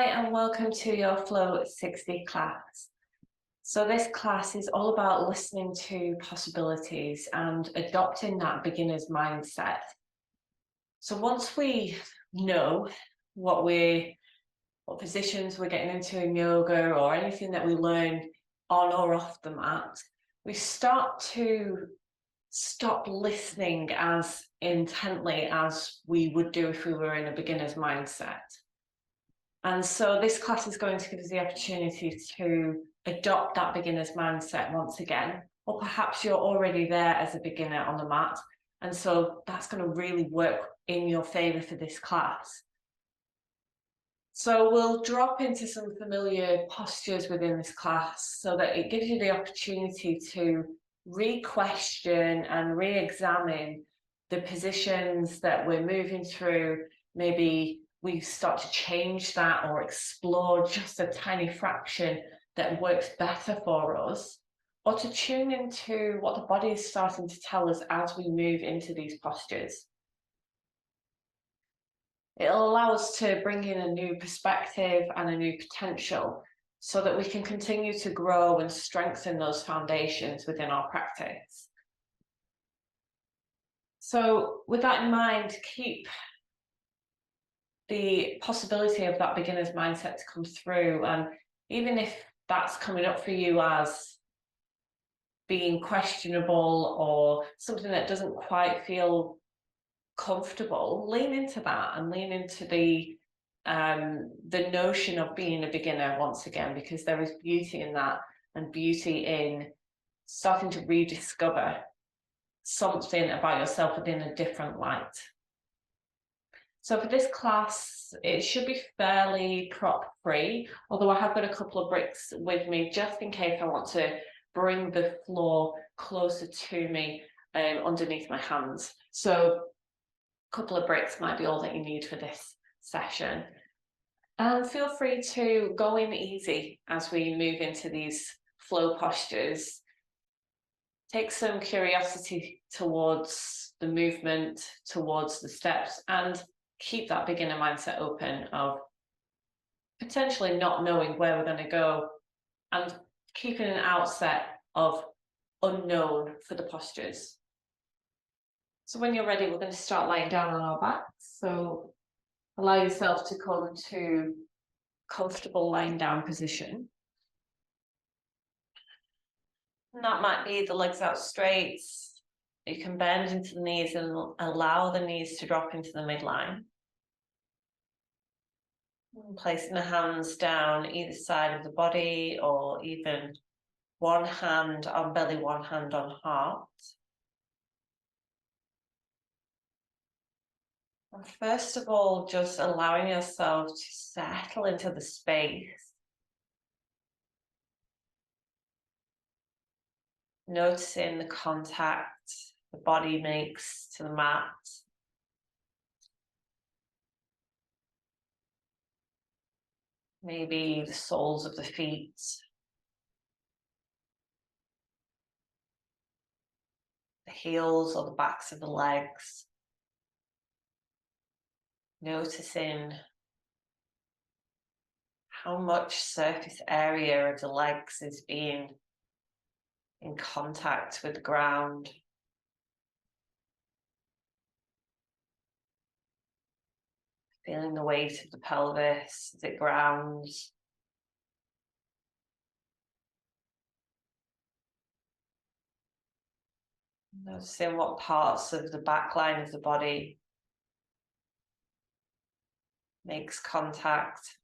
Hi and welcome to your Flow 60 class. So this class is all about listening to possibilities and adopting that beginner's mindset. So once we know what positions we're getting into in yoga or anything that we learn on or off the mat, we start to stop listening as intently as we would do if we were in a beginner's mindset. And so this class is going to give us the opportunity to adopt that beginner's mindset once again, or perhaps you're already there as a beginner on the mat, and so that's going to really work in your favor for this class. So we'll drop into some familiar postures within this class so that it gives you the opportunity to re-question and re-examine the positions that we're moving through. Maybe we start to change that or explore just a tiny fraction that works better for us, or to tune into what the body is starting to tell us as we move into these postures. It'll allow us to bring in a new perspective and a new potential so that we can continue to grow and strengthen those foundations within our practice. So with that in mind, keep the possibility of that beginner's mindset to come through, and even if that's coming up for you as being questionable or something that doesn't quite feel comfortable, lean into that and lean into the notion of being a beginner once again, because there is beauty in that, and beauty in starting to rediscover something about yourself within a different light. So for this class, it should be fairly prop free, although I have got a couple of bricks with me just in case I want to bring the floor closer to me underneath my hands. So a couple of bricks might be all that you need for this session. And feel free to go in easy as we move into these flow postures. Take some curiosity towards the movement, towards the steps, and keep that beginner mindset open of potentially not knowing where we're going to go, and keeping an outset of unknown for the postures. So when you're ready, we're going to start lying down on our backs. So allow yourself to come to comfortable lying down position. And that might be the legs out straight. You can bend into the knees and allow the knees to drop into the midline. Placing the hands down either side of the body, or even one hand on belly, one hand on heart. And first of all, just allowing yourself to settle into the space. Noticing the contact the body makes to the mat. Maybe the soles of the feet. The heels or the backs of the legs. Noticing how much surface area of the legs is being in contact with the ground. Feeling the weight of the pelvis as it grounds. Noticing what parts of the back line of the body makes contact.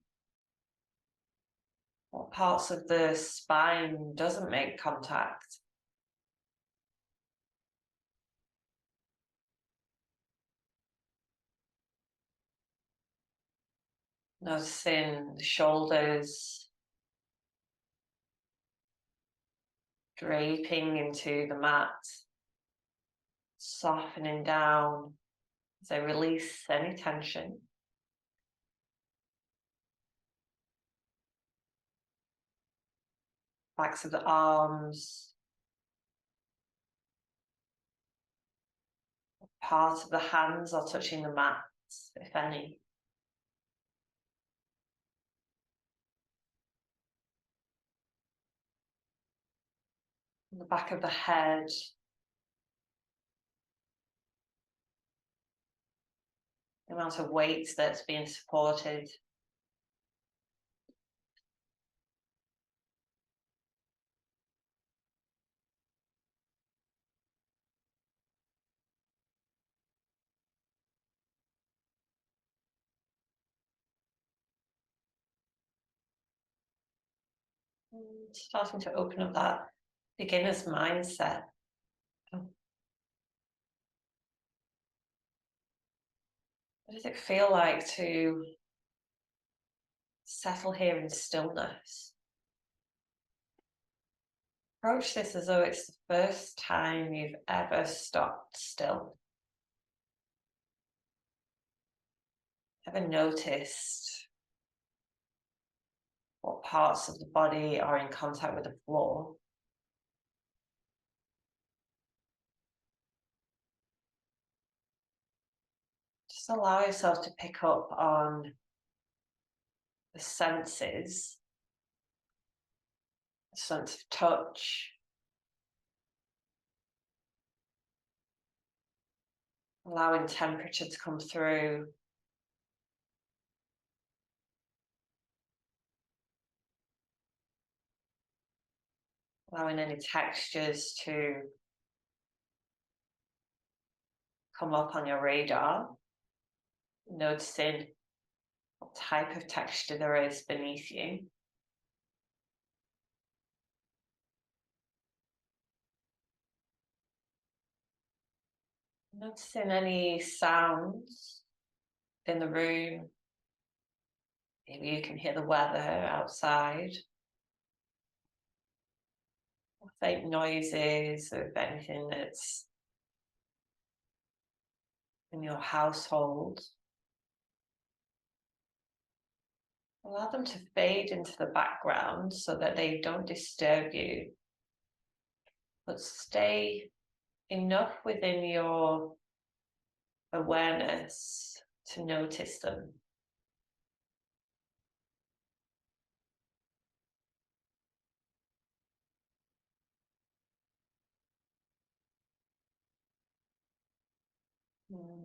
What parts of the spine doesn't make contact. Noticing the shoulders draping into the mat, softening down as I release any tension. Backs of the arms, part of the hands are touching the mat, if any. the back of the head, the amount of weight that's being supported. Starting to open up that beginner's mindset. What does it feel like to settle here in stillness? Approach this as though it's the first time you've ever stopped still. Ever noticed what parts of the body are in contact with the floor? Just allow yourself to pick up on the senses, the sense of touch, allowing temperature to come through, allowing any textures to come up on your radar, noticing what type of texture there is beneath you. Noticing any sounds in the room. Maybe you can hear the weather outside. Faint noises of anything that's in your household. Allow them to fade into the background so that they don't disturb you, but stay enough within your awareness to notice them.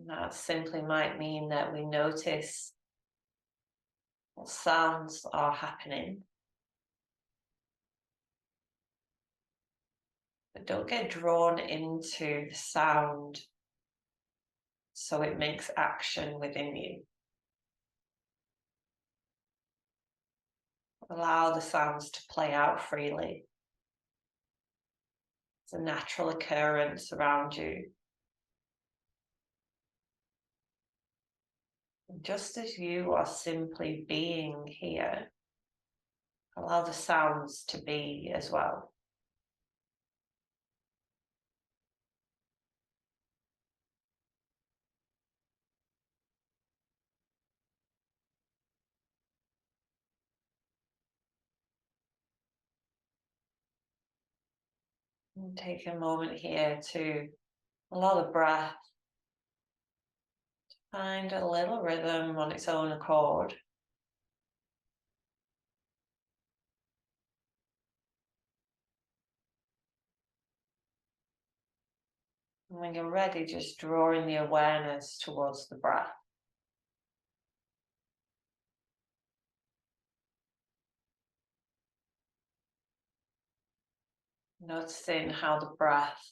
That simply might mean that we notice what sounds are happening, but don't get drawn into the sound so it makes action within you. Allow the sounds to play out freely. It's a natural occurrence around you. Just as you are simply being here, allow the sounds to be as well. And take a moment here to allow the breath to find a little rhythm on its own accord. And when you're ready, just drawing the awareness towards the breath. Noticing how the breath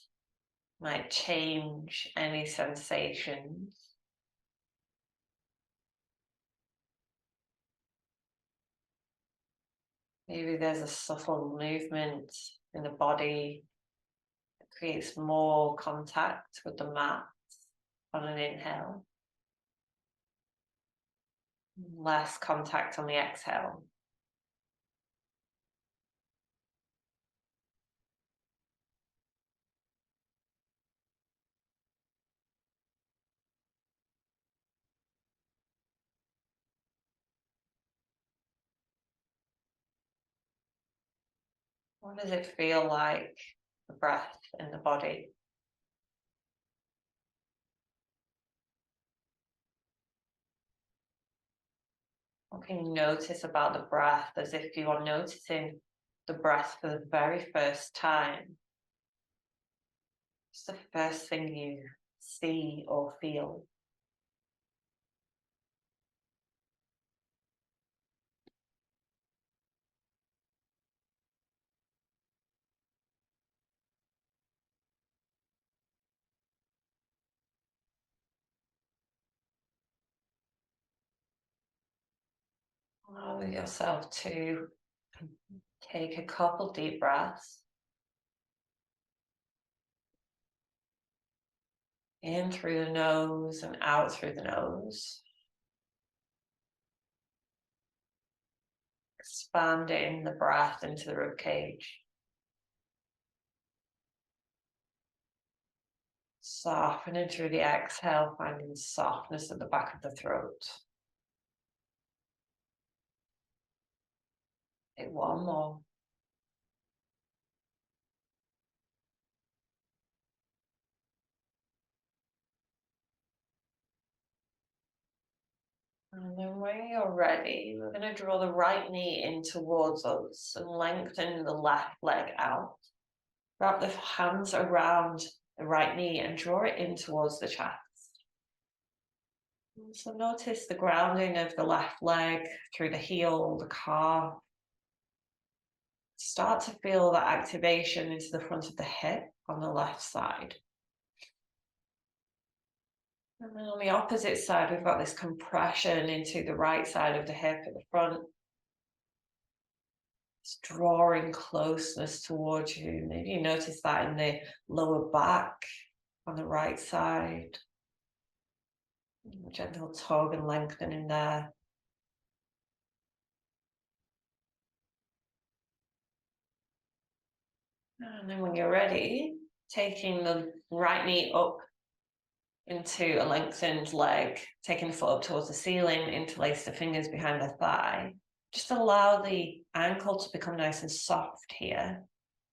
might change any sensations. Maybe there's a subtle movement in the body that creates more contact with the mat on an inhale. Less contact on the exhale. What does it feel like, the breath in the body? What can you notice about the breath as if you are noticing the breath for the very first time? What's the first thing you see or feel? Allow yourself to take a couple deep breaths in through the nose and out through the nose, expanding the breath into the rib cage, softening through the exhale, finding softness at the back of the throat. Take one more. And then when you're ready, we're going to draw the right knee in towards us and lengthen the left leg out. Wrap the hands around the right knee and draw it in towards the chest. So notice the grounding of the left leg through the heel, the calf. Start to feel that activation into the front of the hip on the left side. And then on the opposite side, we've got this compression into the right side of the hip at the front. It's drawing closeness towards you. Maybe you notice that in the lower back on the right side. Gentle tug and lengthening there. And then when you're ready, taking the right knee up into a lengthened leg, taking the foot up towards the ceiling, interlace the fingers behind the thigh. Just allow the ankle to become nice and soft here.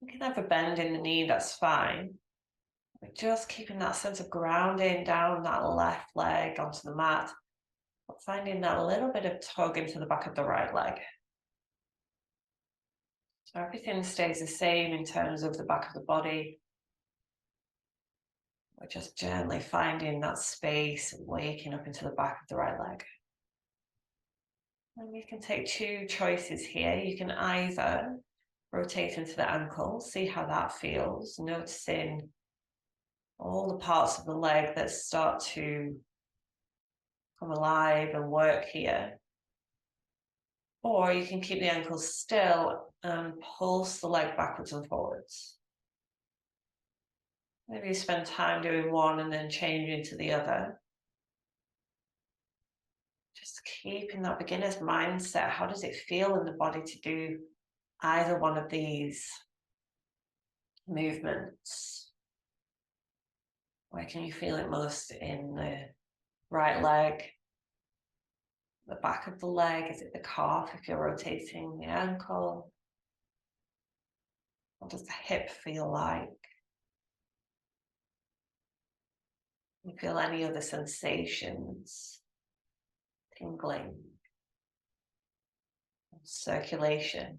You can have a bend in the knee, that's fine. But just keeping that sense of grounding down that left leg onto the mat, but finding that little bit of tug into the back of the right leg. So everything stays the same in terms of the back of the body. We're just gently finding that space, waking up into the back of the right leg. And you can take two choices here. You can either rotate into the ankle, see how that feels, noticing all the parts of the leg that start to come alive and work here. Or you can keep the ankle still and pulse the leg backwards and forwards. Maybe you spend time doing one and then change into the other. Just keeping that beginner's mindset. How does it feel in the body to do either one of these movements? Where can you feel it most in the right leg? The back of the leg? Is it the calf if you're rotating the ankle? What does the hip feel like? You feel any other sensations? Tingling? Circulation?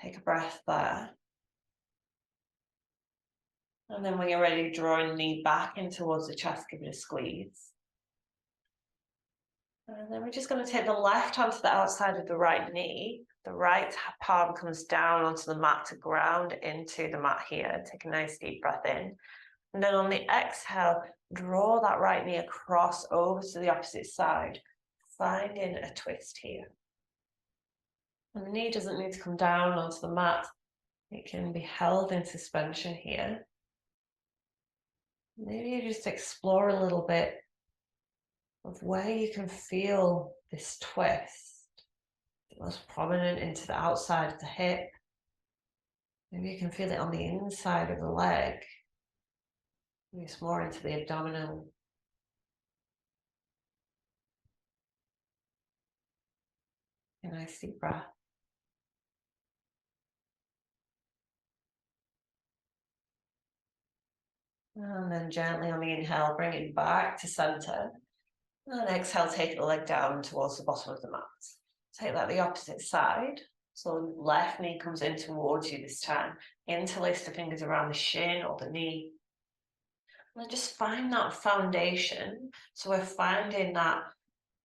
Take a breath there. And then when you're ready, drawing the knee back in towards the chest, give it a squeeze. And then we're just going to take the left hand to the outside of the right knee. The right palm comes down onto the mat to ground into the mat here. Take a nice deep breath in. And then on the exhale, draw that right knee across over to the opposite side, finding a twist here. And the knee doesn't need to come down onto the mat. It can be held in suspension here. Maybe you just explore a little bit of where you can feel this twist, the most prominent into the outside of the hip. Maybe you can feel it on the inside of the leg. Maybe it's more into the abdominal. A nice deep breath. And then gently on the inhale, bring it back to center. And exhale, take the leg down towards the bottom of the mat. Take that the opposite side. So left knee comes in towards you this time. Interlace the fingers around the shin or the knee. And then just find that foundation. So we're finding that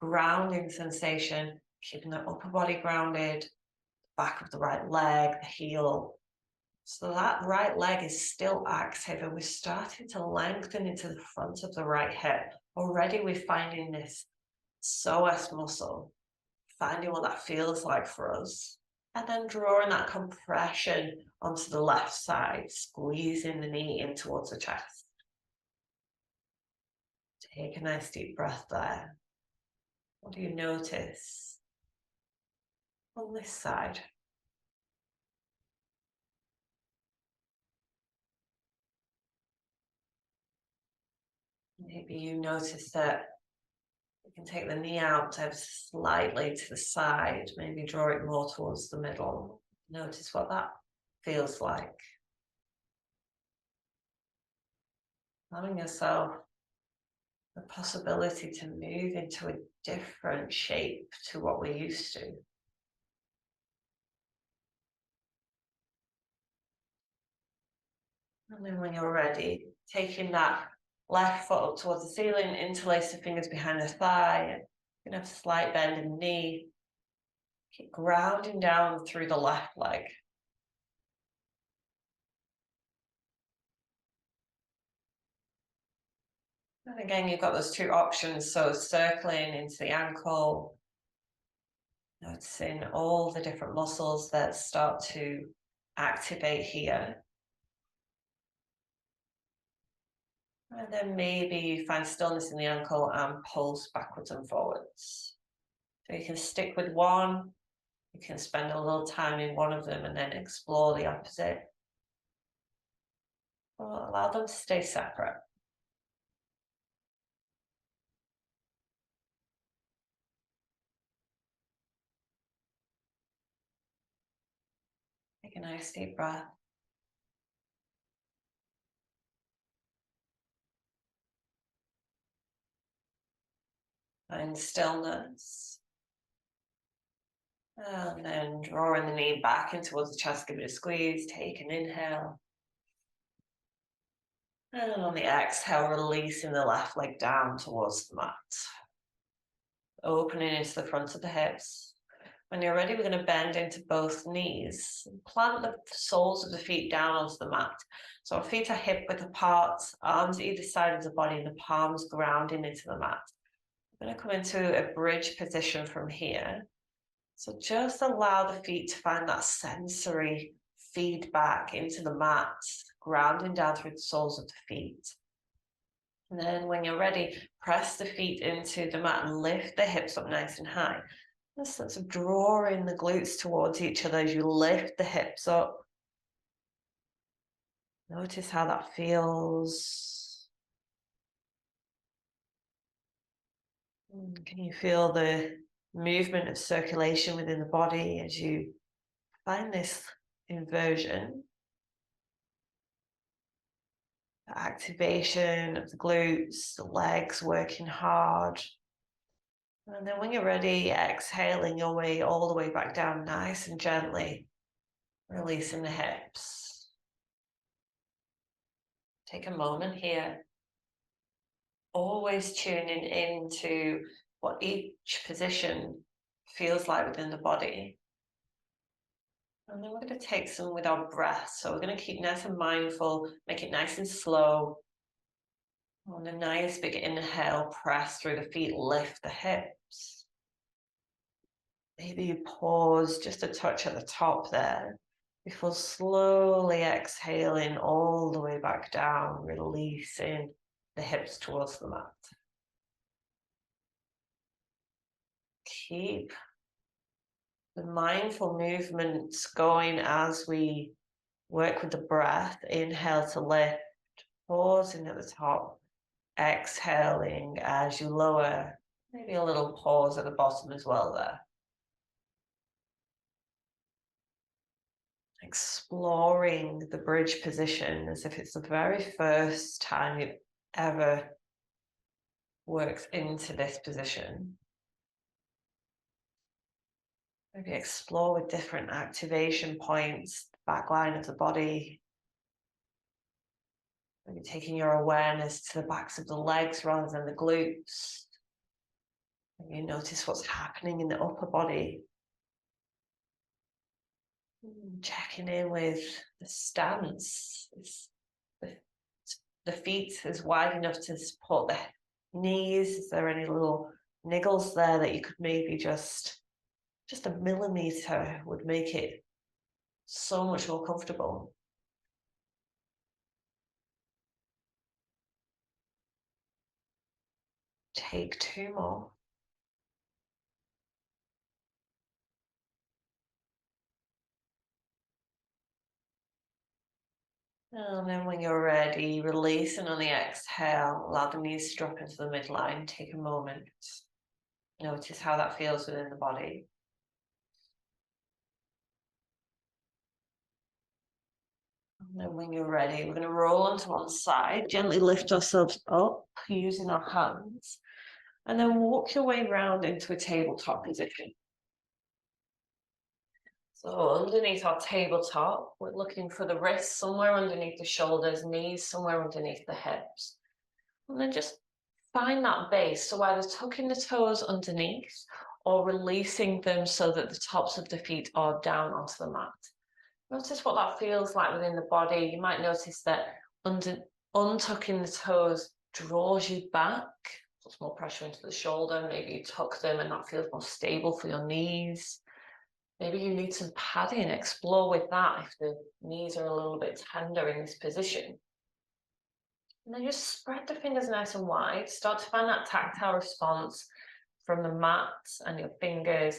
grounding sensation, keeping the upper body grounded, back of the right leg, the heel. So that right leg is still active and we're starting to lengthen into the front of the right hip. Already we're finding this psoas muscle, finding what that feels like for us. And then drawing that compression onto the left side, squeezing the knee in towards the chest. Take a nice deep breath there. What do you notice on this side? Maybe you notice that you can take the knee out ever slightly to the side, maybe draw it more towards the middle. Notice what that feels like. Allowing yourself the possibility to move into a different shape to what we're used to. And then when you're ready, taking that left foot up towards the ceiling, interlace the fingers behind the thigh. You can have a slight bend in the knee. Keep grounding down through the left leg. And again, you've got those two options. So circling into the ankle, noticing all the different muscles that start to activate here. And then maybe you find stillness in the ankle and pulse backwards and forwards. So you can stick with one, you can spend a little time in one of them and then explore the opposite. Or allow them to stay separate. Take a nice deep breath. Find stillness. And then drawing the knee back in towards the chest, give it a squeeze, take an inhale. And on the exhale, releasing the left leg down towards the mat. Opening into the front of the hips. When you're ready, we're going to bend into both knees. Plant the soles of the feet down onto the mat. So our feet are hip width apart, arms either side of the body, and the palms grounding into the mat. I'm going to come into a bridge position from here. So just allow the feet to find that sensory feedback into the mat, grounding down through the soles of the feet. And then when you're ready, press the feet into the mat and lift the hips up nice and high. A sense of drawing the glutes towards each other as you lift the hips up. Notice how that feels. Can you feel the movement of circulation within the body as you find this inversion? The activation of the glutes, the legs working hard. And then when you're ready, exhaling your way all the way back down, nice and gently, releasing the hips. Take a moment here, always tuning into what each position feels like within the body. And then we're going to take some with our breath. So we're going to keep nice and mindful, make it nice and slow. On a nice big inhale, press through the feet, lift the hips. Maybe you pause just a touch at the top there before slowly exhaling all the way back down, releasing the hips towards the mat. Keep the mindful movements going as we work with the breath. Inhale to lift, pausing at the top, exhaling as you lower, maybe a little pause at the bottom as well there. Exploring the bridge position as if it's the very first time you've ever worked into this position. Maybe explore with different activation points, the back line of the body. Maybe taking your awareness to the backs of the legs rather than the glutes. Maybe notice what's happening in the upper body. Checking in with the stance. The feet is wide enough to support the knees. Is there any little niggles there that you could maybe just a millimeter would make it so much more comfortable? Take 2 more. And then when you're ready, releasing on the exhale, allow the knees to drop into the midline. Take a moment. Notice how that feels within the body. And then when you're ready, we're going to roll onto one side, gently lift ourselves up using our hands, and then walk your way around into a tabletop position. So underneath our tabletop, we're looking for the wrists somewhere underneath the shoulders, knees somewhere underneath the hips. And then just find that base. So either tucking the toes underneath or releasing them so that the tops of the feet are down onto the mat. Notice what that feels like within the body. You might notice that untucking the toes draws you back, puts more pressure into the shoulder. Maybe you tuck them and that feels more stable for your knees. Maybe you need some padding. Explore with that if the knees are a little bit tender in this position. And then just spread the fingers nice and wide. Start to find that tactile response from the mat and your fingers.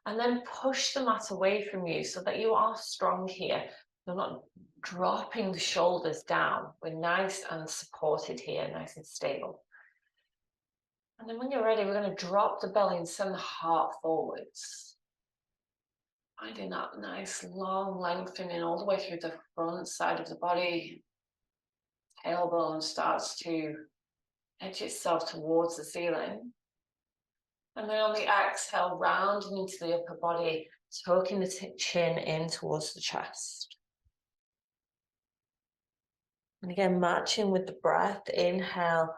And then push the mat away from you so that you are strong here. You're not dropping the shoulders down. We're nice and supported here, nice and stable. And then when you're ready, we're going to drop the belly and send the heart forwards. Finding that nice long lengthening all the way through the front side of the body. Tailbone starts to edge itself towards the ceiling. And then on the exhale, rounding into the upper body, tucking the chin in towards the chest. And again, matching with the breath. Inhale,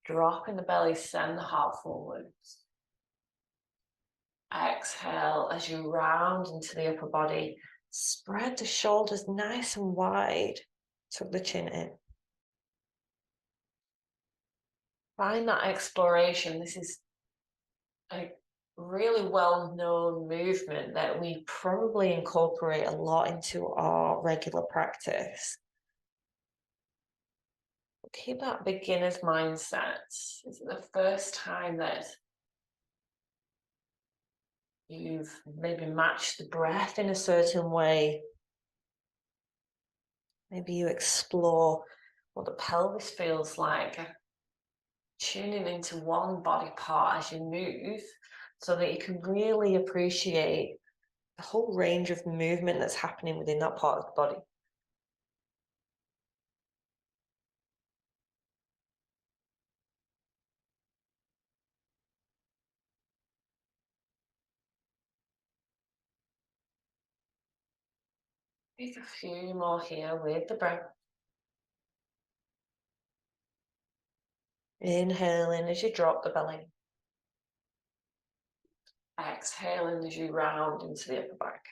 dropping the belly, send the heart forwards. Exhale, as you round into the upper body, spread the shoulders nice and wide. Tuck the chin in. Find that exploration. This is a really well-known movement that we probably incorporate a lot into our regular practice. Keep that beginner's mindset. This is the first time that you've maybe matched the breath in a certain way. Maybe you explore what the pelvis feels like, tuning into one body part as you move so that you can really appreciate the whole range of movement that's happening within that part of the body. Take a few more here with the breath. Inhaling as you drop the belly. Exhaling as you round into the upper back.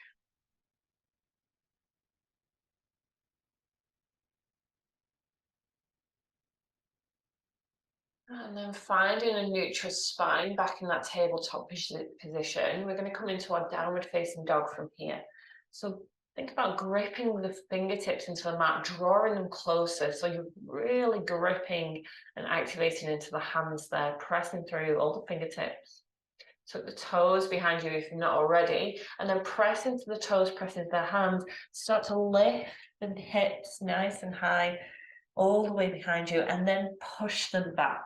And then finding a neutral spine back in that tabletop position. We're going to come into our downward facing dog from here. So think about gripping the fingertips into the mat, drawing them closer. So you're really gripping and activating into the hands there, pressing through all the fingertips. Tuck the toes behind you if you're not already, and then press into the toes, press into the hands. Start to lift the hips nice and high, all the way behind you, and then push them back.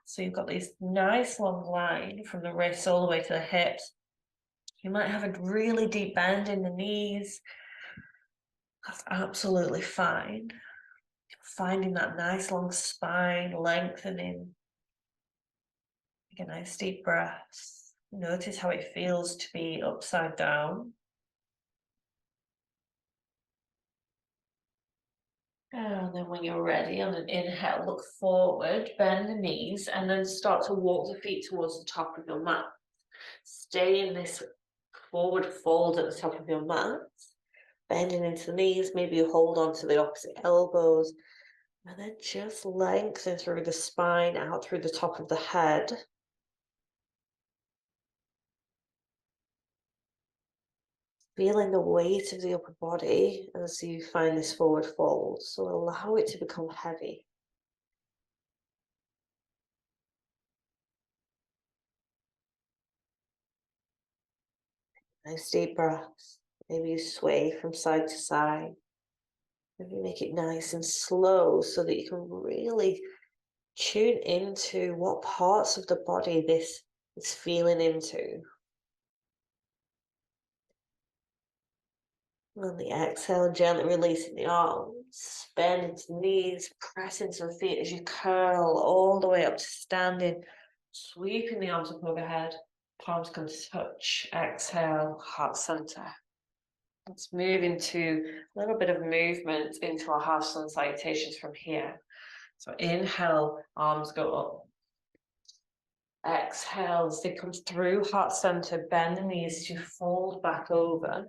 So you've got this nice long line from the wrists all the way to the hips. You might have a really deep bend in the knees. That's absolutely fine. Finding that nice long spine, lengthening. Take a nice deep breath. Notice how it feels to be upside down. And then when you're ready, on an inhale, look forward, bend the knees, and then start to walk the feet towards the top of your mat. Stay in this forward fold at the top of your mat, bending into the knees. Maybe you hold on to the opposite elbows, and then just lengthen through the spine, out through the top of the head. Feeling the weight of the upper body as you find this forward fold. So allow it to become heavy. Nice deep breaths. Maybe you sway from side to side. Maybe make it nice and slow so that you can really tune into what parts of the body this is feeling into. On the exhale, gently releasing the arms, bend into the knees, press into the feet as you curl all the way up to standing, sweeping the arms up overhead, palms can touch, exhale, heart center. Let's move into a little bit of movement into our half sun salutations from here. So inhale, arms go up. Exhale, as they come through heart center, bend the knees to fold back over.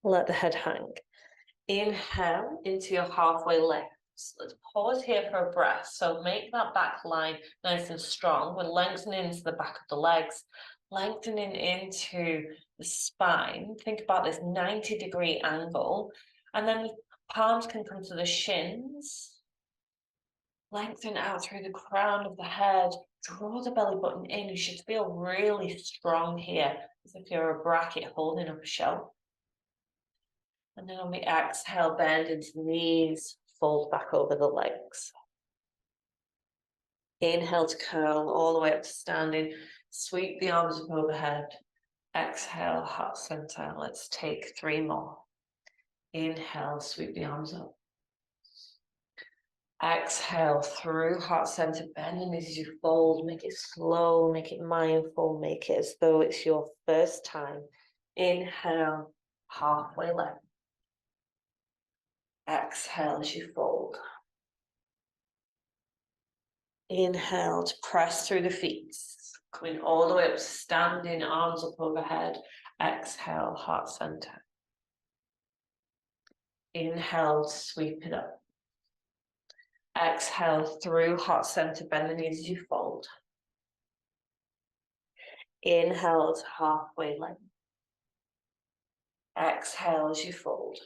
Let the head hang. Inhale into your halfway lifts. Let's pause here for a breath. So make that back line nice and strong. We're lengthening into the back of the legs, lengthening into the spine. Think about this 90-degree angle. And then palms can come to the shins. Lengthen out through the crown of the head. Draw the belly button in. You should feel really strong here, as if you're a bracket holding up a shelf. And then on the exhale, bend into the knees, fold back over the legs. Inhale to curl all the way up to standing. Sweep the arms up overhead. Exhale, heart center. Let's take 3 more. Inhale, sweep the arms up. Exhale through heart center, bend the knees as you fold. Make it slow, make it mindful, make it as though it's your first time. Inhale, halfway left. Exhale as you fold. Inhale to press through the feet, coming all the way up, standing, arms up overhead. Exhale, heart center. Inhale to sweep it up. Exhale through heart center, bend the knees as you fold. Inhale to halfway length. Exhale as you fold.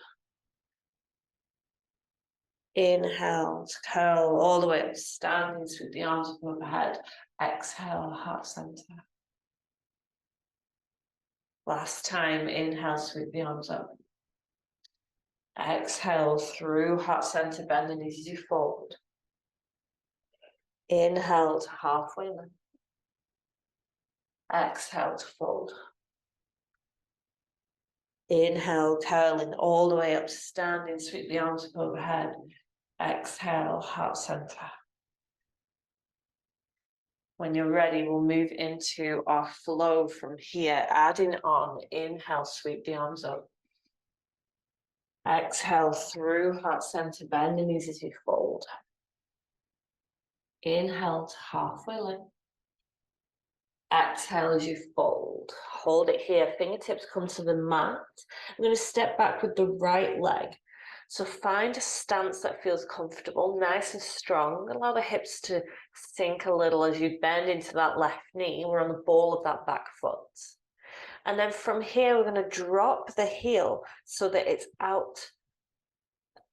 Inhale to curl all the way up, standing, sweep the arms up overhead. Exhale, heart center. Last time, inhale, sweep the arms up. Exhale through heart center, bend the knees as you fold. Inhale to halfway length. Exhale to fold. Inhale, curling all the way up to standing, sweep the arms up overhead. Exhale, heart center. When you're ready, we'll move into our flow from here, adding on. Inhale, sweep the arms up. Exhale through heart center, bend the knees as you fold. Inhale to halfway length. Exhale as you fold. Hold it here. Fingertips come to the mat. I'm going to step back with the right leg. So find a stance that feels comfortable, nice and strong. Allow the hips to sink a little as you bend into that left knee. We're on the ball of that back foot. And then from here, we're going to drop the heel so that it's out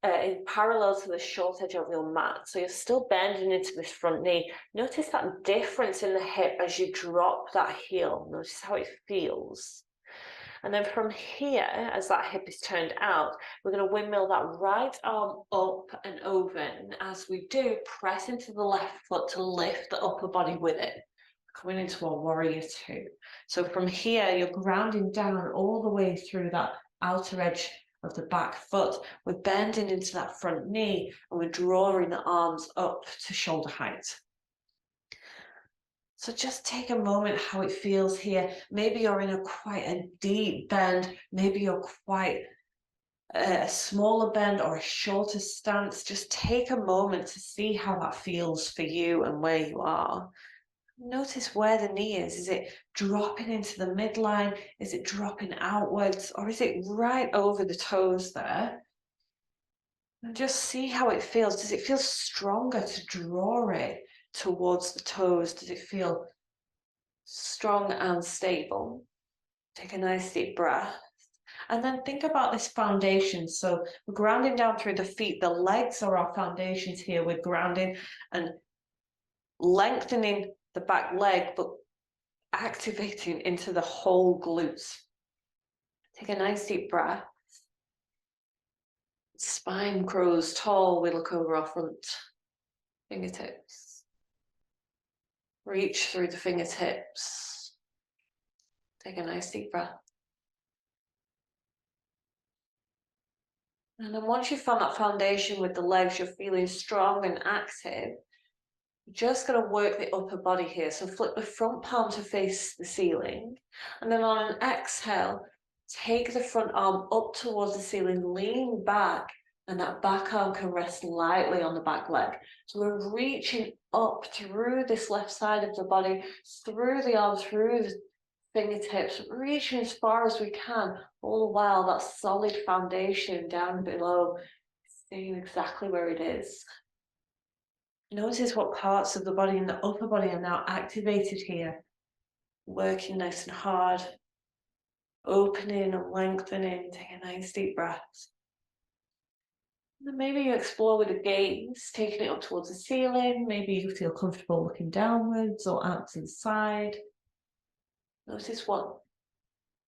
in parallel to the short edge of your mat. So you're still bending into this front knee. Notice that difference in the hip as you drop that heel. Notice how it feels. And then from here, as that hip is turned out, we're going to windmill that right arm up and over. And as we do, press into the left foot to lift the upper body with it. Coming into a warrior 2. So from here, you're grounding down all the way through that outer edge of the back foot. We're bending into that front knee and we're drawing the arms up to shoulder height. So just take a moment how it feels here. Maybe you're in quite a deep bend. Maybe you're quite a smaller bend or a shorter stance. Just take a moment to see how that feels for you and where you are. Notice where the knee is. Is it dropping into the midline? Is it dropping outwards? Or is it right over the toes there? And just see how it feels. Does it feel stronger to draw it towards the toes? Does it feel strong and stable? Take a nice deep breath. And then think about this foundation. So we're grounding down through the feet. The legs are our foundations here. We're grounding and lengthening the back leg, but activating into the whole glutes. Take a nice deep breath. Spine grows tall. We look over our front fingertips. Reach through the fingertips. Take a nice deep breath. And then once you've found that foundation with the legs, you're feeling strong and active, you're just going to work the upper body here. So flip the front palm to face the ceiling. And then on an exhale, take the front arm up towards the ceiling, lean back, and that back arm can rest lightly on the back leg. So we're reaching up through this left side of the body, through the arm, through the fingertips, reaching as far as we can, all the while that solid foundation down below, staying exactly where it is. Notice what parts of the body in the upper body are now activated here, working nice and hard, opening and lengthening. Take a nice deep breath. And then maybe you explore with the gaze, taking it up towards the ceiling. Maybe you feel comfortable looking downwards or out to the side. Notice what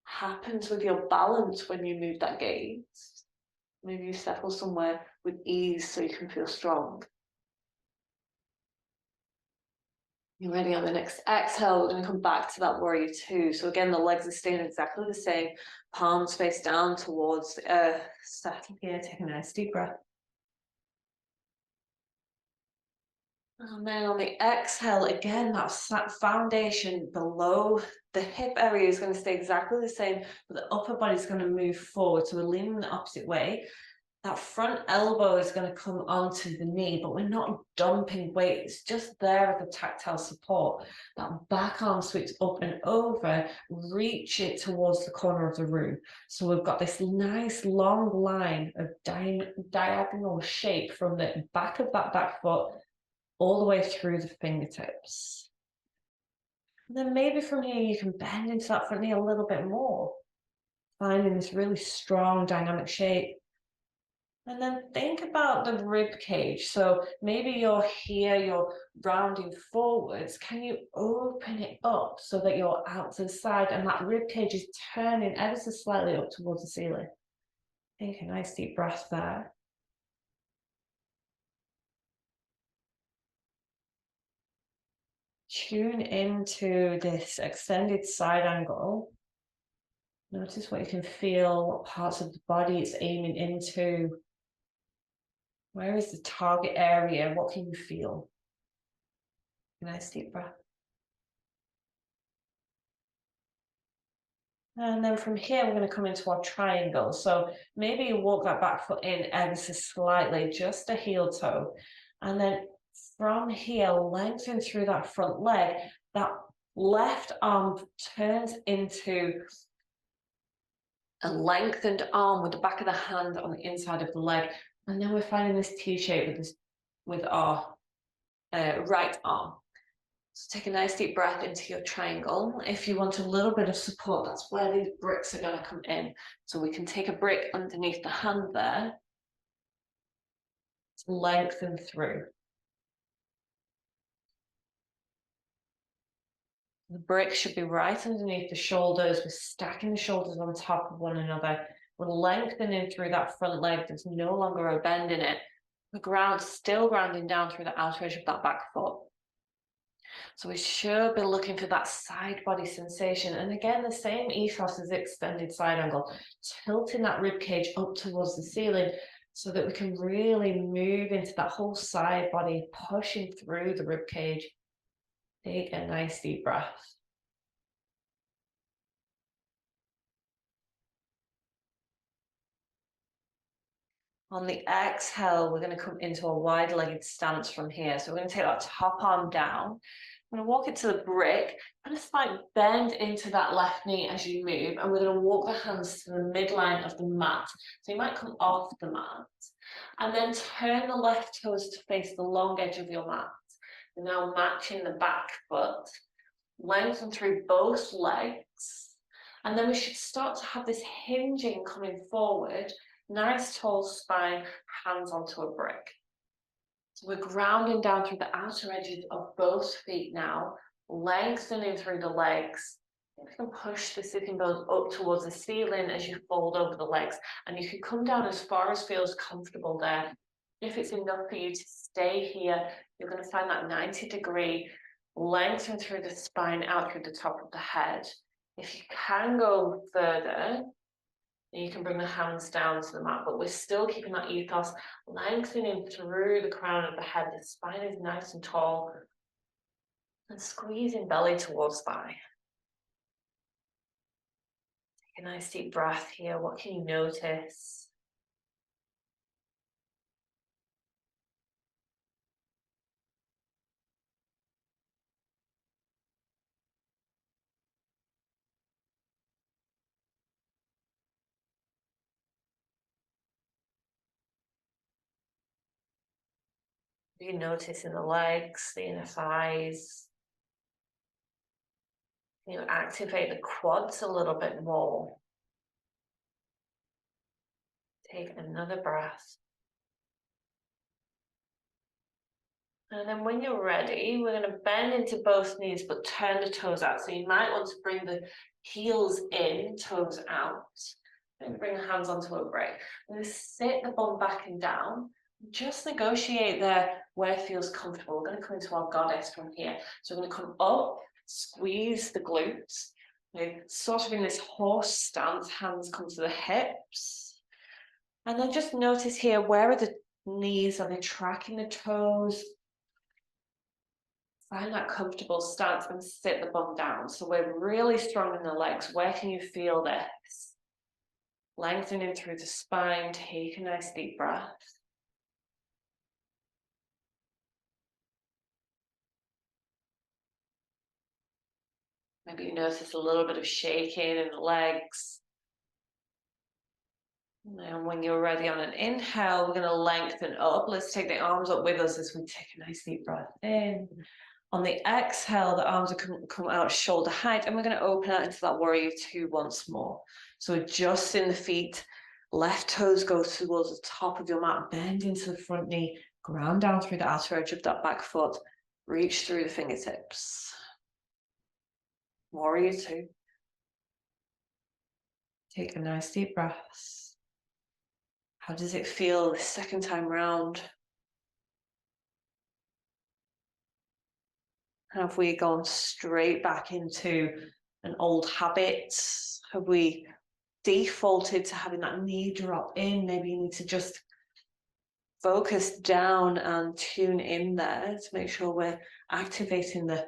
happens with your balance when you move that gaze. Maybe you settle somewhere with ease so you can feel strong. You're ready. On the next exhale, we're going to come back to that warrior two. So again, the legs are staying exactly the same. Palms face down towards the earth. Settle here, take a nice deep breath. And then on the exhale, again, that foundation below the hip area is going to stay exactly the same, but the upper body is going to move forward. So we're leaning the opposite way. That front elbow is going to come onto the knee, but we're not dumping weight. It's just there as a tactile support. That back arm sweeps up and over, reach it towards the corner of the room. So we've got this nice long line of diagonal shape from the back of that back foot all the way through the fingertips. And then maybe from here you can bend into that front knee a little bit more, finding this really strong dynamic shape. And then think about the rib cage. So maybe you're here, you're rounding forwards. Can you open it up so that you're out to the side and that rib cage is turning ever so slightly up towards the ceiling? Take a nice deep breath there. Tune into this extended side angle. Notice what you can feel, what parts of the body it's aiming into. Where is the target area? What can you feel? Nice deep breath. And then from here, we're going to come into our triangle. So maybe you walk that back foot in ever so slightly, just a heel toe. And then from here, lengthen through that front leg. That left arm turns into a lengthened arm with the back of the hand on the inside of the leg. And then we're finding this T shape with our right arm. So take a nice deep breath into your triangle. If you want a little bit of support, that's where these bricks are going to come in. So we can take a brick underneath the hand there to lengthen through. The brick should be right underneath the shoulders. We're stacking the shoulders on top of one another. We're lengthening through that front leg. There's no longer a bend in it. The ground still grounding down through the outer edge of that back foot. So we should be looking for that side body sensation. And again, the same ethos as extended side angle, tilting that rib cage up towards the ceiling so that we can really move into that whole side body, pushing through the rib cage. Take a nice deep breath. On the exhale, we're going to come into a wide-legged stance from here. So we're going to take that top arm down. I'm going to walk it to the brick, and a slight bend into that left knee as you move, and we're going to walk the hands to the midline of the mat. So you might come off the mat, and then turn the left toes to face the long edge of your mat. You're now matching the back foot, lengthen through both legs, and then we should start to have this hinging coming forward. Nice tall spine, hands onto a brick. So we're grounding down through the outer edges of both feet now, lengthening through the legs. You can push the sitting bones up towards the ceiling as you fold over the legs, and you can come down as far as feels comfortable there. If it's enough for you to stay here, you're going to find that 90-degree lengthen through the spine out through the top of the head. If you can go further, you can bring the hands down to the mat, but we're still keeping that ethos, lengthening through the crown of the head. The spine is nice and tall, and squeezing belly towards thigh. Take a nice deep breath here. What can you notice? You notice in the legs, the inner thighs. You activate the quads a little bit more. Take another breath. And then when you're ready, we're going to bend into both knees, but turn the toes out. So you might want to bring the heels in, toes out. And bring the hands onto a brick. I'm going to sit the bum back and down. Just negotiate there where it feels comfortable. We're going to come into our goddess from here. So we're going to come up, squeeze the glutes. We're sort of in this horse stance, hands come to the hips. And then just notice here, where are the knees? Are they tracking the toes? Find that comfortable stance and sit the bum down. So we're really strong in the legs. Where can you feel this? Lengthening through the spine. Take a nice deep breath. Maybe you notice a little bit of shaking in the legs. And when you're ready on an inhale, we're going to lengthen up. Let's take the arms up with us as we take a nice deep breath in. On the exhale, the arms are come out shoulder height, and we're going to open out into that warrior two once more. So adjusting the feet, left toes go towards the top of your mat, bend into the front knee, ground down through the outer edge of that back foot, reach through the fingertips. Warrior two. Take a nice deep breath. How does it feel the second time round? Have we gone straight back into an old habit? Have we defaulted to having that knee drop in? Maybe you need to just focus down and tune in there to make sure we're activating the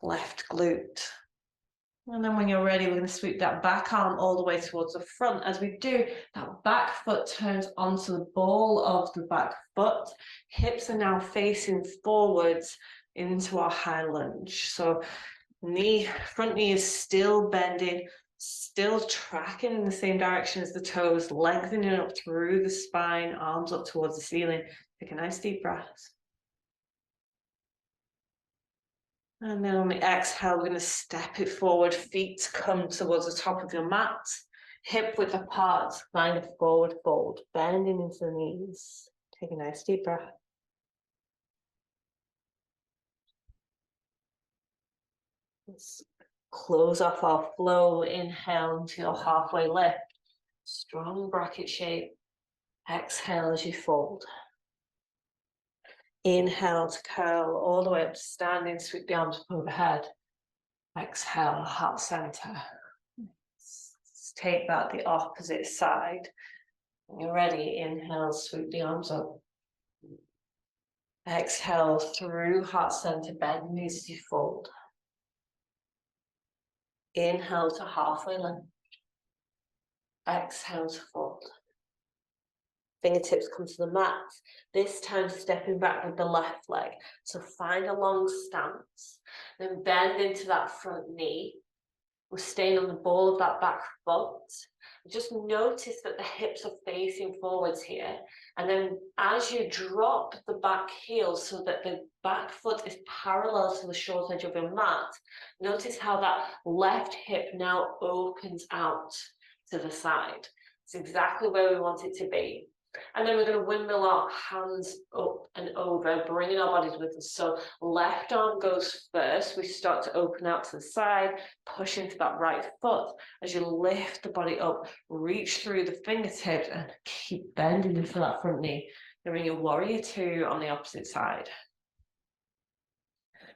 left glute. And then when you're ready, we're going to sweep that back arm all the way towards the front. As we do, that back foot turns onto the ball of the back foot. Hips are now facing forwards into our high lunge. So front knee is still bending, still tracking in the same direction as the toes, lengthening up through the spine, arms up towards the ceiling. Take a nice deep breath. And then on the exhale, we're going to step it forward. Feet come towards the top of your mat. Hip width apart, find a forward fold, bending into the knees. Take a nice deep breath. Let's close off our flow. Inhale into your halfway lift. Strong bracket shape. Exhale as you fold. Inhale to curl all the way up to standing, sweep the arms up overhead. Exhale, heart center. Let's take that the opposite side. When you're ready, inhale, sweep the arms up. Exhale through heart center, bend the knees as you fold. Inhale to halfway lift. Exhale to fold. Fingertips come to the mat. This time stepping back with the left leg. So find a long stance. Then bend into that front knee. We're staying on the ball of that back foot. Just notice that the hips are facing forwards here. And then as you drop the back heel so that the back foot is parallel to the short edge of your mat, notice how that left hip now opens out to the side. It's exactly where we want it to be. And then we're going to windmill our hands up and over, bringing our bodies with us. So left arm goes first. We start to open out to the side, push into that right foot. As you lift the body up, reach through the fingertips and keep bending into that front knee. Then bring your warrior two on the opposite side.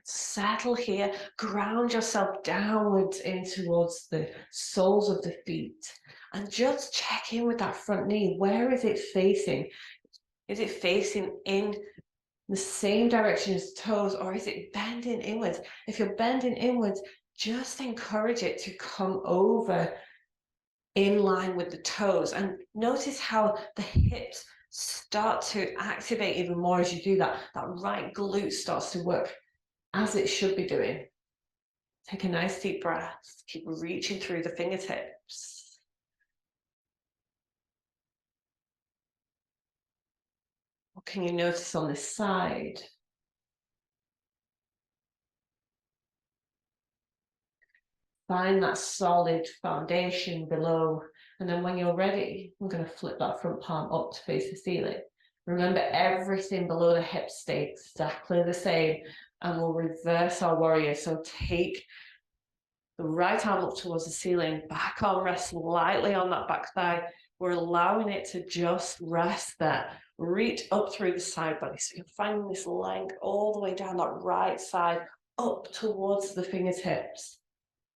Settle here, ground yourself downwards in towards the soles of the feet. And just check in with that front knee. Where is it facing? Is it facing in the same direction as toes, or is it bending inwards? If you're bending inwards, just encourage it to come over in line with the toes. And notice how the hips start to activate even more as you do that. That right glute starts to work as it should be doing. Take a nice deep breath. Keep reaching through the fingertips. What can you notice on this side? Find that solid foundation below. And then when you're ready, I'm going to flip that front palm up to face the ceiling. Remember, everything below the hips stays exactly the same. And we'll reverse our warrior. So take the right arm up towards the ceiling, back arm rests lightly on that back thigh. We're allowing it to just rest there. Reach up through the side body. So you're finding this length all the way down that right side, up towards the fingertips.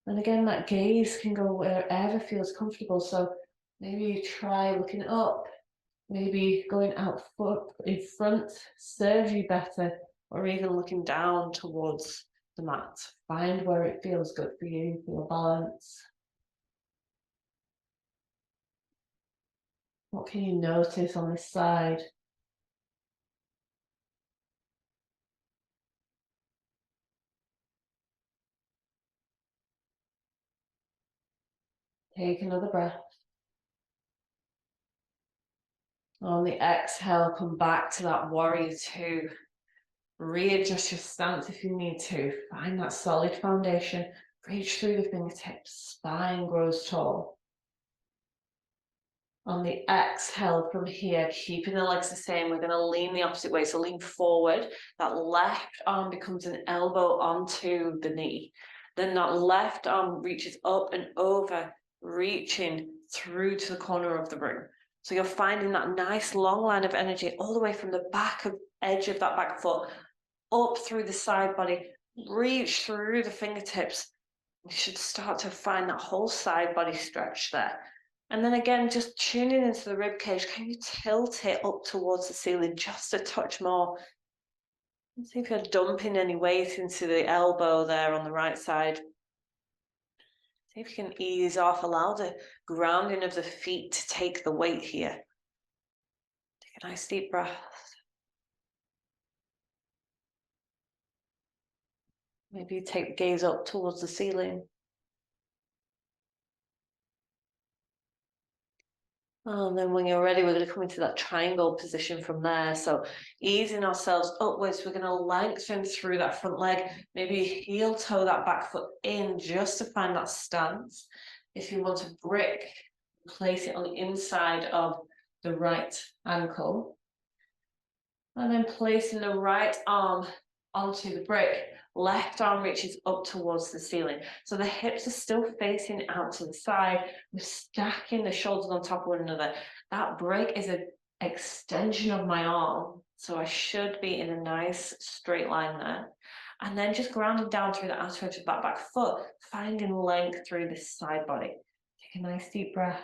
And again, that gaze can go wherever feels comfortable. So maybe you try looking up, maybe going out foot in front serves you better, or even looking down towards the mat. Find where it feels good for you, for your balance. What can you notice on this side? Take another breath. On the exhale, come back to that warrior two. Readjust your stance if you need to. Find that solid foundation. Reach through the fingertips. Spine grows tall. On the exhale from here, keeping the legs the same, we're going to lean the opposite way. So lean forward. That left arm becomes an elbow onto the knee. Then that left arm reaches up and over, reaching through to the corner of the room. So you're finding that nice long line of energy all the way from the edge of that back foot up through the side body, reach through the fingertips. You should start to find that whole side body stretch there. And then again, just tuning into the rib cage. Can you tilt it up towards the ceiling just a touch more? See if you're dumping any weight into the elbow there on the right side. See if you can ease off, allow the grounding of the feet to take the weight here. Take a nice deep breath. Maybe you take the gaze up towards the ceiling. And then when you're ready, we're going to come into that triangle position from there. So easing ourselves upwards, we're going to lengthen through that front leg, maybe heel toe that back foot in just to find that stance. If you want a brick, place it on the inside of the right ankle. And then placing the right arm onto the brick, left arm reaches up towards the ceiling. So the hips are still facing out to the side. We're stacking the shoulders on top of one another. That brick is an extension of my arm. So I should be in a nice straight line there. And then just grounding down through the outer edge of that back foot, finding length through this side body. Take a nice deep breath.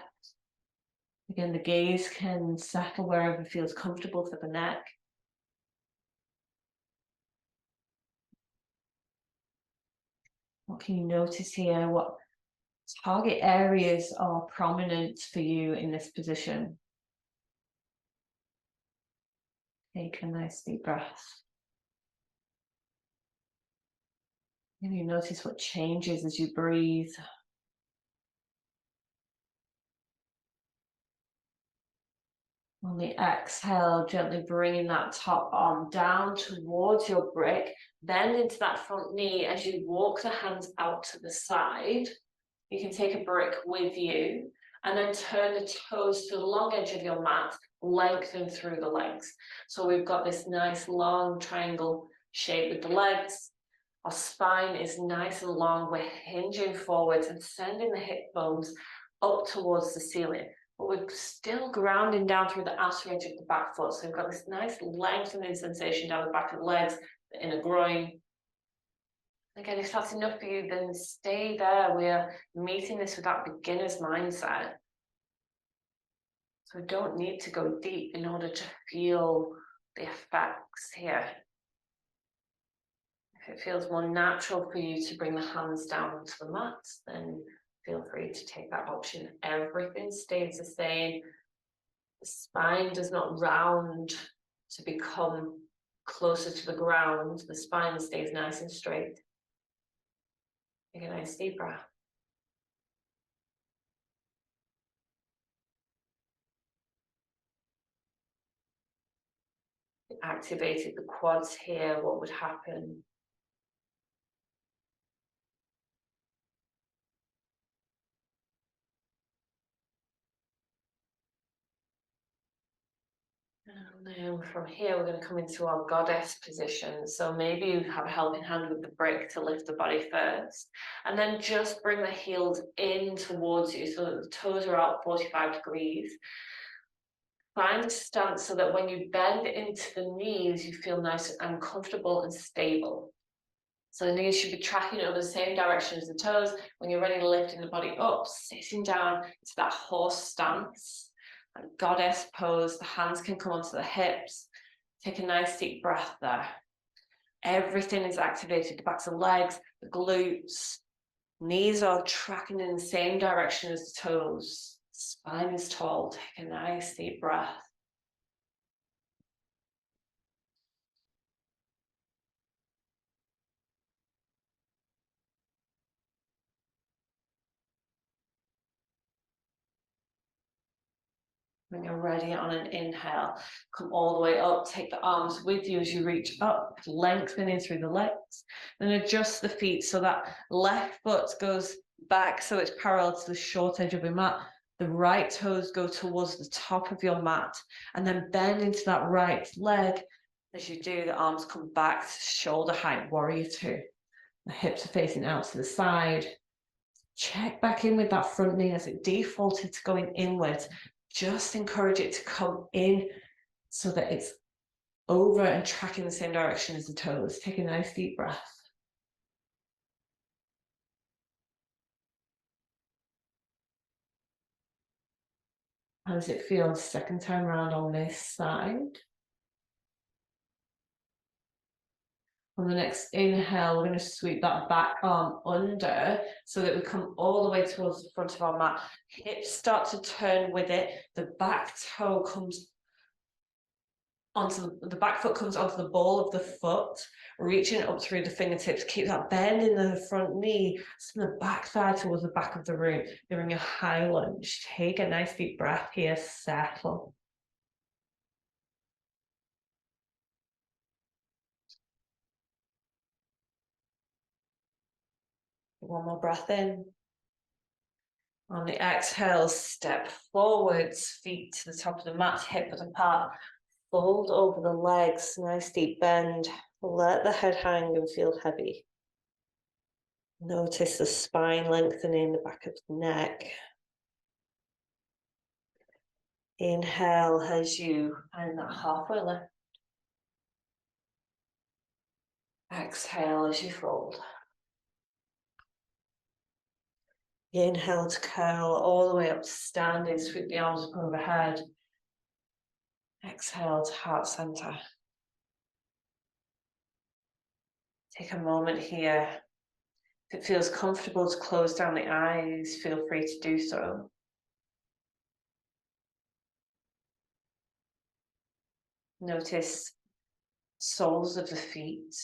Again, the gaze can settle wherever feels comfortable for the neck. What can you notice here? What target areas are prominent for you in this position? Take a nice deep breath. And you notice what changes as you breathe. On the exhale, gently bringing that top arm down towards your brick. Bend into that front knee as you walk the hands out to the side. You can take a brick with you and then turn the toes to the long edge of your mat, lengthen through the legs. So we've got this nice long triangle shape with the legs. Our spine is nice and long. We're hinging forwards and sending the hip bones up towards the ceiling. But we're still grounding down through the outer edge of the back foot. So we've got this nice lengthening sensation down the back of the legs, the inner groin. Again, if that's enough for you, then stay there. We're meeting this with that beginner's mindset. So we don't need to go deep in order to feel the effects here. If it feels more natural for you to bring the hands down onto the mat, then feel free to take that option. Everything stays the same. The spine does not round to become closer to the ground. The spine stays nice and straight. Take a nice deep breath. Activated the quads here, what would happen? And then from here, we're going to come into our goddess position. So maybe you have a helping hand with the brick to lift the body first. And then just bring the heels in towards you so that the toes are out 45 degrees. Find a stance so that when you bend into the knees, you feel nice and comfortable and stable. So the knees should be tracking over the same direction as the toes. When you're ready to lifting the body up, sitting down into that horse stance. And goddess pose, the hands can come onto the hips. Take a nice deep breath there. Everything is activated, the backs of the legs, the glutes. Knees are tracking in the same direction as the toes. Spine is tall. Take a nice deep breath. When you're ready on an inhale, come all the way up, take the arms with you as you reach up, lengthening through the legs. Then adjust the feet so that left foot goes back so it's parallel to the short edge of your mat. The right toes go towards the top of your mat, and then bend into that right leg. As you do, the arms come back to shoulder height, warrior two. The hips are facing out to the side. Check back in with that front knee as it defaulted to going inwards. Just encourage it to come in so that it's over and tracking the same direction as the toes. Take a nice deep breath. How does it feel second time around on this side? On the next inhale, we're going to sweep that back arm under so that we come all the way towards the front of our mat. Hips start to turn with it. The back toe comes onto the back foot comes onto the ball of the foot, reaching up through the fingertips. Keep that bend in the front knee, send the back thigh towards the back of the room. During a high lunge, take a nice deep breath here, settle. One more breath in. On the exhale, step forwards, feet to the top of the mat, hip width apart. Fold over the legs, nice deep bend. Let the head hang and feel heavy. Notice the spine lengthening, the back of the neck. Inhale as you find that halfway lift. Exhale as you fold. Inhale to curl all the way up to standing, sweep the arms up overhead. Exhale to heart center. Take a moment here If it feels comfortable to close down the eyes, feel free to do so. Notice soles of the feet.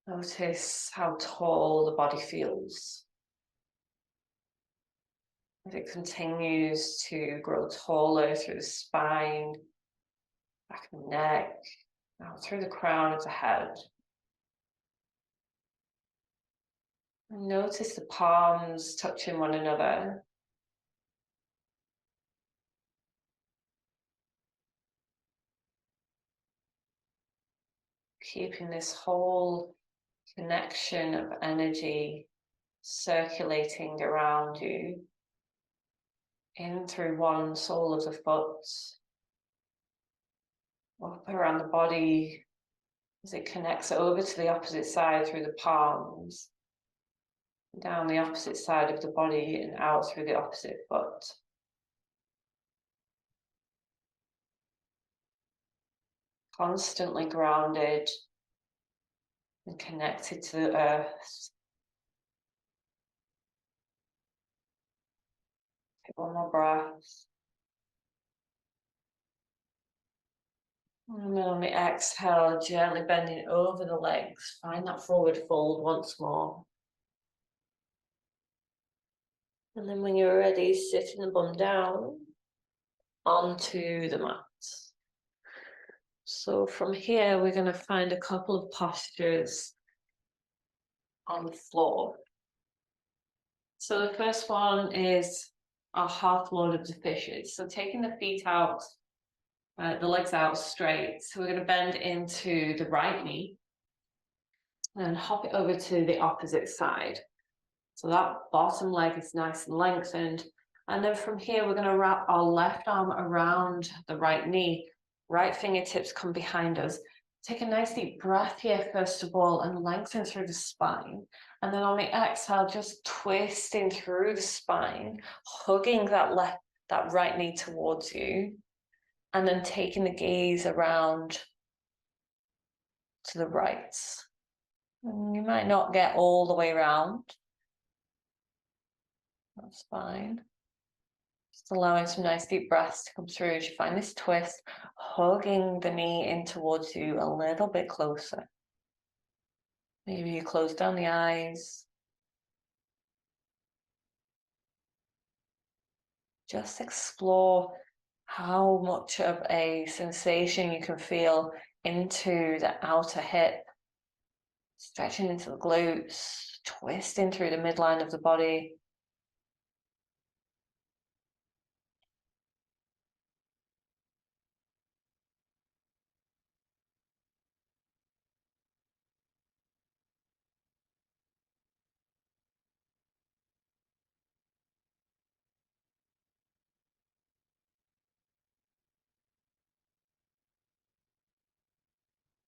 Notice how tall the body feels. As it continues to grow taller through the spine, back of the neck, out through the crown of the head. And notice the palms touching one another. Keeping this whole connection of energy circulating around you, in through one sole of the foot, up around the body as it connects over to the opposite side through the palms, down the opposite side of the body and out through the opposite foot. Constantly grounded and connected to the earth. Take one more breath. And then on the exhale, gently bending over the legs. Find that forward fold once more. And then when you're ready, sitting the bum down onto the mat. So from here, we're going to find a couple of postures on the floor. So the first one is our half lord of the fishes. So taking the feet out, the legs out straight. So we're going to bend into the right knee and hop it over to the opposite side. So that bottom leg is nice and lengthened. And then from here, we're going to wrap our left arm around the right knee. Right fingertips come behind us. Take a nice deep breath here, first of all, and lengthen through the spine. And then on the exhale, just twisting through the spine, hugging that right knee towards you. And then taking the gaze around to the right. And you might not get all the way around. That's fine. Just allowing some nice deep breaths to come through as you find this twist, hugging the knee in towards you a little bit closer. Maybe you close down the eyes. Just explore how much of a sensation you can feel into the outer hip, stretching into the glutes, twisting through the midline of the body.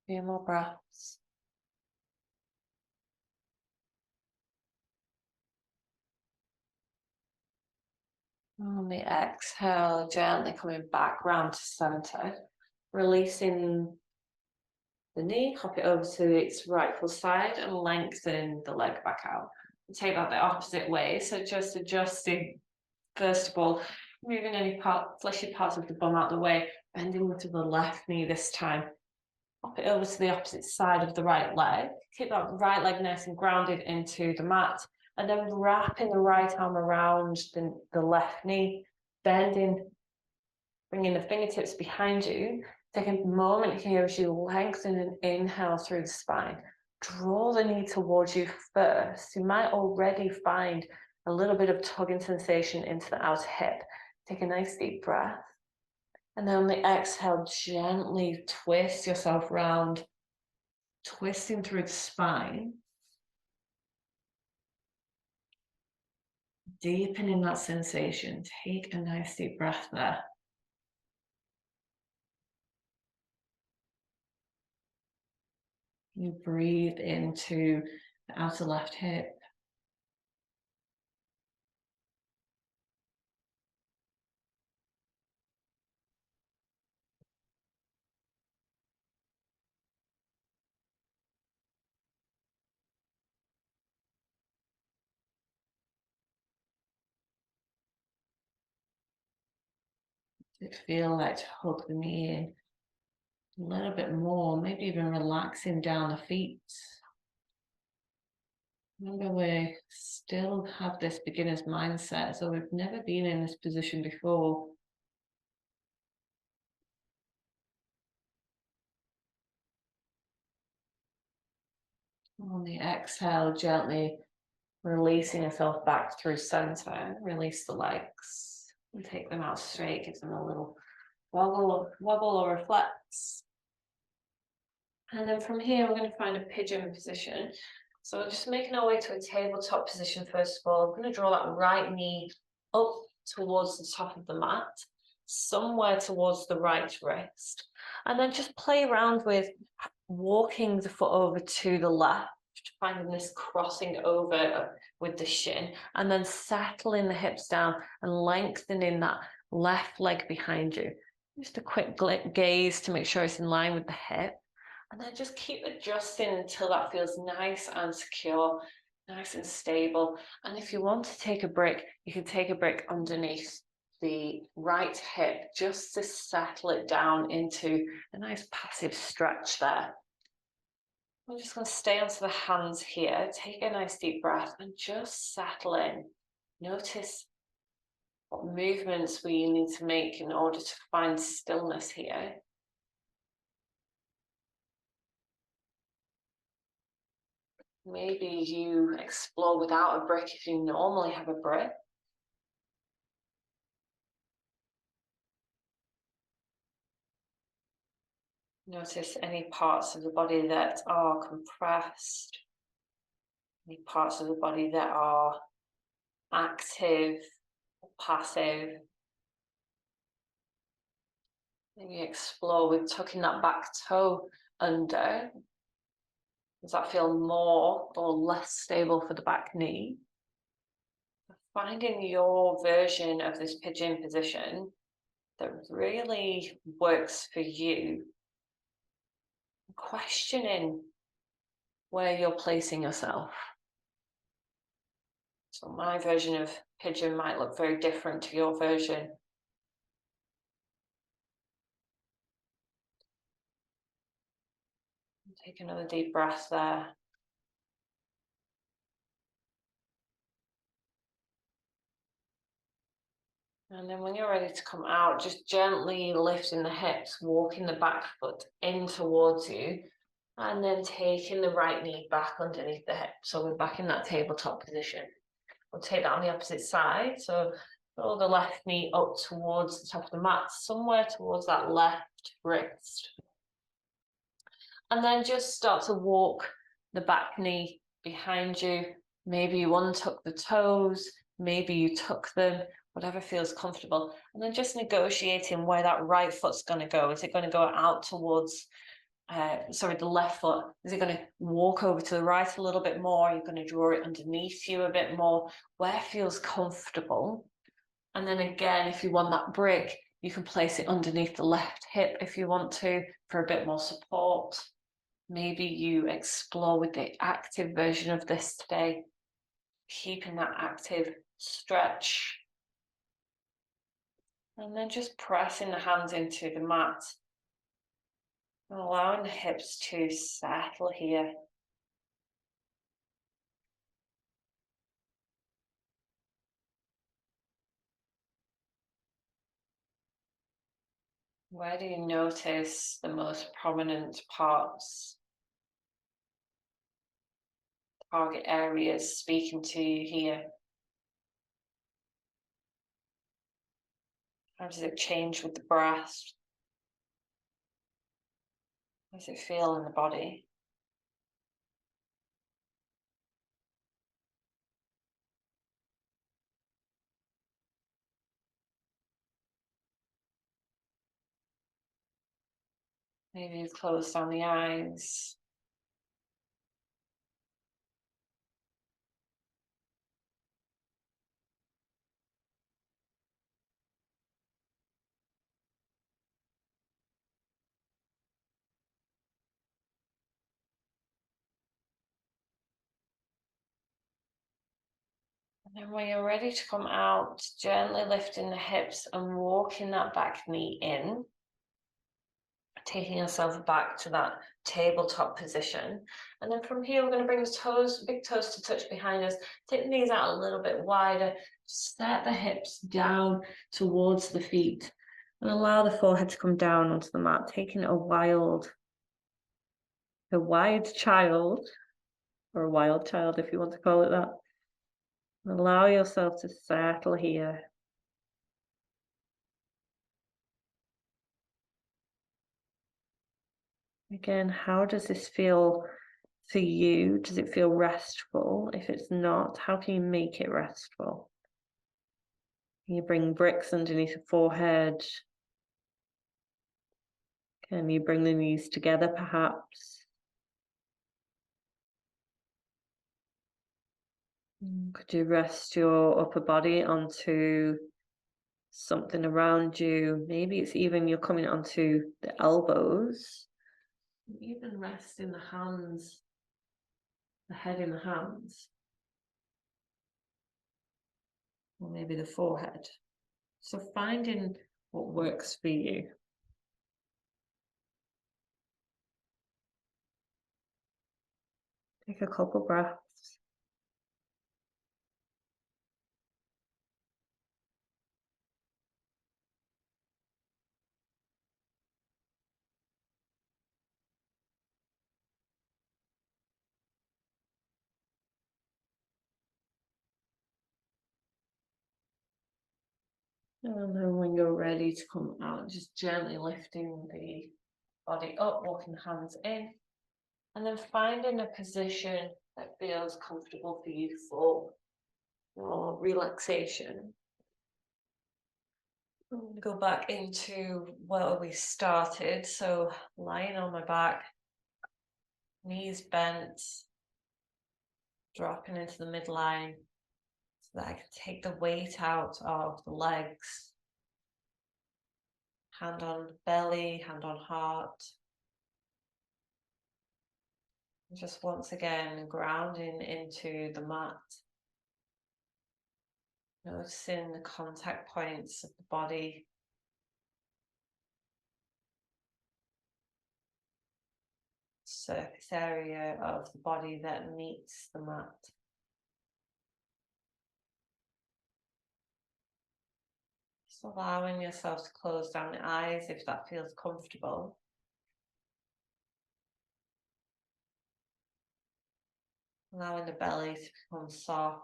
Few more breaths. On the exhale, gently coming back round to center, releasing the knee, hop it over to its rightful side and lengthen the leg back out. Take that the opposite way, so just adjusting, first of all, moving any fleshy parts of the bum out of the way, bending to the left knee this time. Hop it over to the opposite side of the right leg. Keep that right leg nice and grounded into the mat. And then wrapping the right arm around the left knee, bending, bringing the fingertips behind you. Take a moment here as you lengthen and inhale through the spine. Draw the knee towards you first. You might already find a little bit of tugging sensation into the outer hip. Take a nice deep breath. And then on the exhale, gently twist yourself round, twisting through the spine. Deepening that sensation. Take a nice deep breath there. You breathe into the outer left hip. it feel like to hug the knee in a little bit more, maybe even relaxing down the feet. Remember, we still have this beginner's mindset, so we've never been in this position before. On the exhale, gently releasing yourself back through center. Release the legs and take them out straight. Give them a little wobble or reflex. And then from here, we're going to find a pigeon position. So we're just making our way to a tabletop position first of all. I'm going to draw that right knee up towards the top of the mat, somewhere towards the right wrist. And then just play around with walking the foot over to the left, finding this crossing over with the shin, and then settling the hips down and lengthening that left leg behind you. Just a quick gaze to make sure it's in line with the hip. And then just keep adjusting until that feels nice and secure, nice and stable. And if you want to take a brick, you can take a brick underneath the right hip just to settle it down into a nice passive stretch there. We're just going to stay onto the hands here. Take a nice deep breath and just settle in. Notice what movements we need to make in order to find stillness here. Maybe you explore without a brick if you normally have a brick. Notice any parts of the body that are compressed, any parts of the body that are active or passive. Maybe explore with tucking that back toe under. Does that feel more or less stable for the back knee? Finding your version of this pigeon position that really works for you. Questioning where you're placing yourself. So my version of pigeon might look very different to your version. Take another deep breath there. And then when you're ready to come out, just gently lifting the hips, walking the back foot in towards you, and then taking the right knee back underneath the hip. So we're back in that tabletop position. We'll take that on the opposite side. So roll the left knee up towards the top of the mat, somewhere towards that left wrist. And then just start to walk the back knee behind you. Maybe you untuck the toes, maybe you tuck them, whatever feels comfortable. And then just negotiating where that right foot's going to go. Is it going to go out towards, the left foot? Is it going to walk over to the right a little bit more? You're going to draw it underneath you a bit more. Where feels comfortable? And then again, if you want that brick, you can place it underneath the left hip if you want to, for a bit more support. Maybe you explore with the active version of this today, keeping that active stretch. And then just pressing the hands into the mat, and allowing the hips to settle here. Where do you notice the most prominent parts, target areas speaking to you here? How does it change with the breath? How does it feel in the body? Maybe you close down the eyes. And when you're ready to come out, gently lifting the hips and walking that back knee in, taking yourself back to that tabletop position. And then from here, we're going to bring the toes, big toes to touch behind us. Take the knees out a little bit wider. Step the hips down towards the feet and allow the forehead to come down onto the mat, taking a wide child, or a wild child if you want to call it that. Allow yourself to settle here. Again, how does this feel for you? Does it feel restful? If it's not, how can you make it restful? Can you bring bricks underneath the forehead? Can you bring the knees together perhaps? Could you rest your upper body onto something around you? Maybe it's even you're coming onto the elbows. Even rest in the hands, the head in the hands. Or maybe the forehead. So finding what works for you. Take a couple breaths. And then when you're ready to come out, just gently lifting the body up, walking the hands in, and then finding a position that feels comfortable for you for your relaxation. I'm going to go back into where we started. So lying on my back, knees bent, dropping into the midline so that I can take the weight out of the legs. Hand on belly, hand on heart. Just once again, grounding into the mat. Noticing the contact points of the body. Surface area of the body that meets the mat. Just allowing yourself to close down the eyes if that feels comfortable. Allowing the belly to become soft.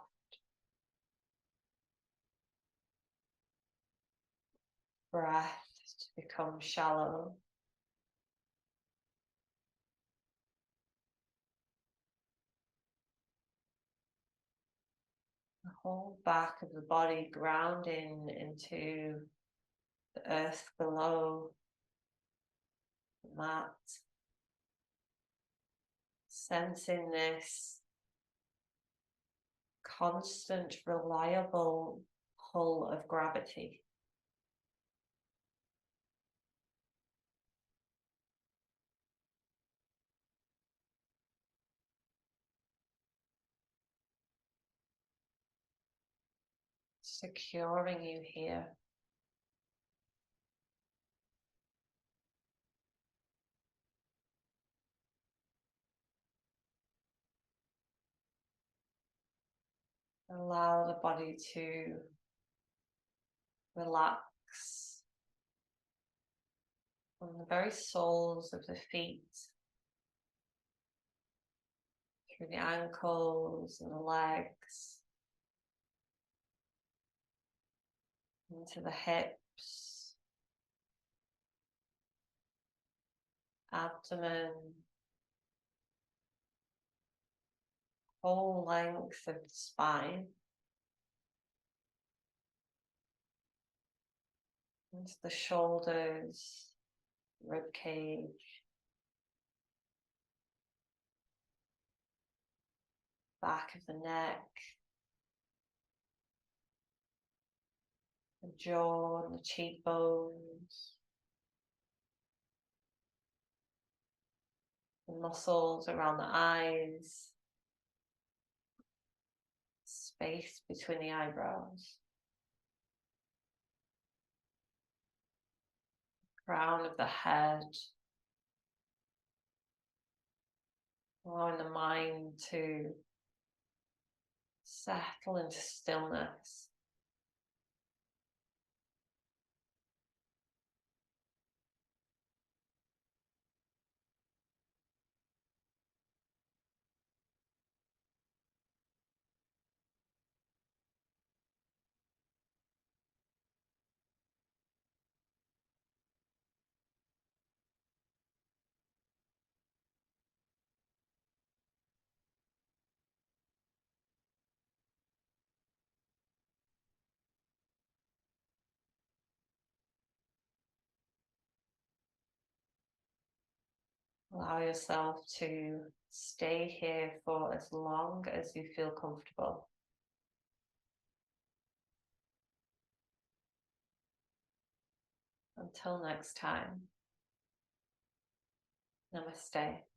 Breath to become shallow. The whole back of the body grounding into the earth below the mat. Sensing this constant, reliable pull of gravity. Securing you here. Allow the body to relax from the very soles of the feet, through the ankles and the legs, into the hips, abdomen, whole length of the spine, into the shoulders, rib cage, back of the neck, the jaw and the cheekbones, the muscles around the eyes, space between the eyebrows, crown of the head, allowing the mind to settle into stillness. Allow yourself to stay here for as long as you feel comfortable. Until next time, namaste.